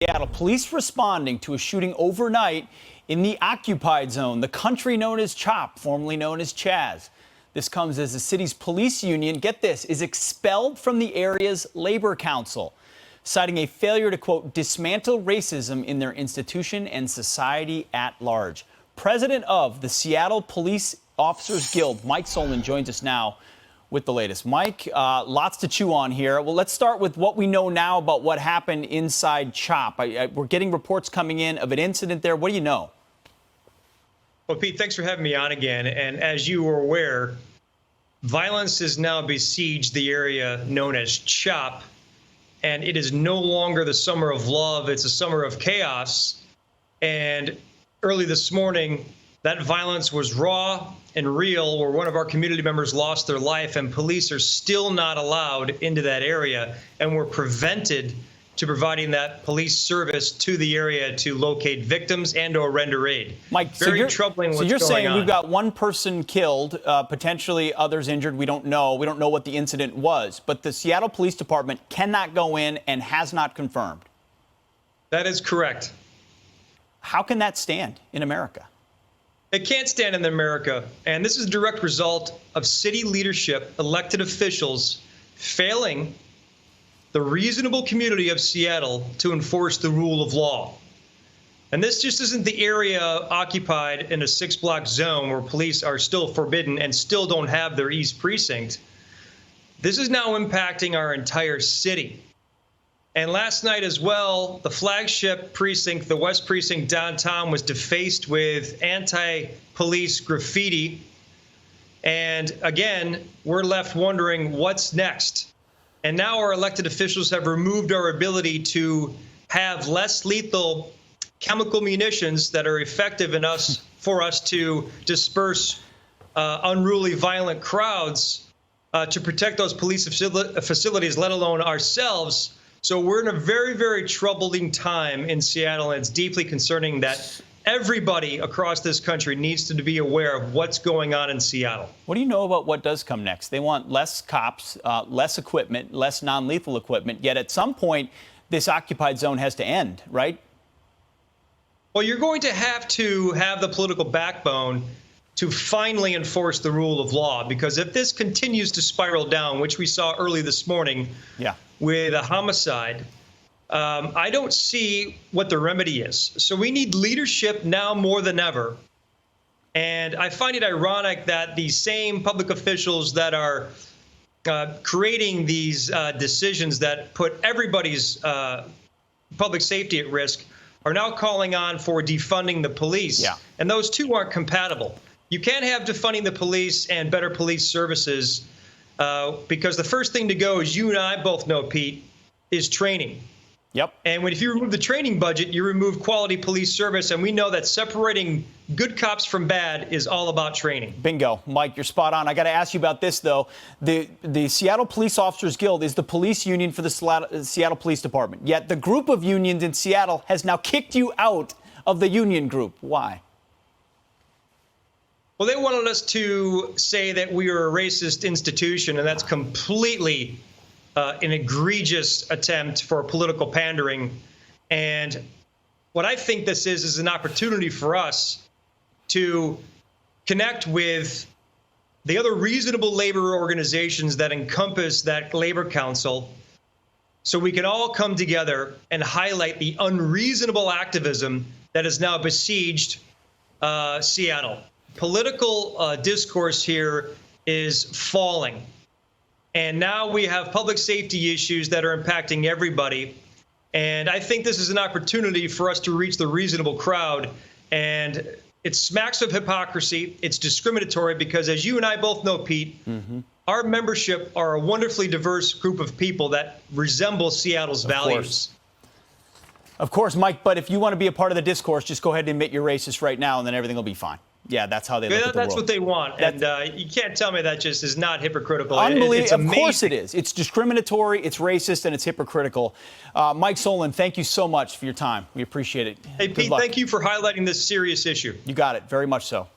Seattle, police responding to a shooting overnight in the occupied zone, the country known as CHOP, formerly known as CHAZ. This comes as the city's police union, get this, is expelled from the area's labor council, citing a failure to, quote, dismantle racism in their institution and society at large. President of the Seattle Police Officers Guild, Mike Solon, joins us now with the latest. Mike, lots to chew on here. Well, let's start with what we know now about what happened inside CHOP. We're getting reports coming in of an incident there. What do you know? Well, Pete, thanks for having me on again. And as you were aware, violence has now besieged the area known as CHOP, and it is no longer the summer of love. It's a summer of chaos. And early this morning, that violence was raw and real, where one of our community members lost their life, and police are still not allowed into that area, and we're prevented to providing that police service to the area to locate victims and or render aid. Mike, very troubling what's going on. So you're saying we've got one person killed, potentially others injured. We don't know. We don't know what the incident was, but the Seattle Police Department cannot go in and has not confirmed. That is correct. How can that stand in America? It can't stand in America, and this is a direct result of city leadership, elected officials, failing the reasonable community of Seattle to enforce the rule of law. And this just isn't the area occupied in a 6-block zone where police are still forbidden and still don't have their East Precinct. This is now impacting our entire city. And last night as well, the flagship precinct, the West Precinct downtown, was defaced with anti-police graffiti. And again, we're left wondering what's next. And now our elected officials have removed our ability to have less lethal chemical munitions that are effective for us to disperse unruly, violent crowds to protect those police facilities, let alone ourselves. So we're in a very, very troubling time in Seattle, and it's deeply concerning that everybody across this country needs to be aware of what's going on in Seattle. What do you know about what does come next? They want less cops, less equipment, less non-lethal equipment, yet at some point this occupied zone has to end, right? Well, you're going to have the political backbone to finally enforce the rule of law, because if this continues to spiral down, which we saw early this morning with a homicide, I don't see what the remedy is. So we need leadership now more than ever. And I find it ironic that the same public officials that are creating these decisions that put everybody's public safety at risk are now calling on for defunding the police. And those two aren't compatible. You can't have defunding the police and better police services because the first thing to go, as you and I both know, Pete, is training. And if you remove the training budget, you remove quality police service. And we know that separating good cops from bad is all about training. Bingo. Mike, you're spot on. I got to ask you about this, though. The Seattle Police Officers Guild is the police union for the Seattle Police Department. Yet the group of unions in Seattle has now kicked you out of the union group. Why? Well, they wanted us to say that we are a racist institution, and that's completely an egregious attempt for political pandering. And what I think this is an opportunity for us to connect with the other reasonable labor organizations that encompass that labor council, so we can all come together and highlight the unreasonable activism that has now besieged Seattle. Political discourse here is falling. And now we have public safety issues that are impacting everybody. And I think this is an opportunity for us to reach the reasonable crowd. And it smacks of hypocrisy. It's discriminatory because, as you and I both know, Pete, our membership are a wonderfully diverse group of people that resemble Seattle's values. Of course, Mike, but if you want to be a part of the discourse, just go ahead and admit you're racist right now, and then everything will be fine. Yeah, that's how they look at the world. That's what they want, and you can't tell me that just is not hypocritical. Unbelievable. Of course it is. It's discriminatory, it's racist, and it's hypocritical. Mike Solon, thank you so much for your time. We appreciate it. Hey, Pete, thank you for highlighting this serious issue. You got it. Very much so.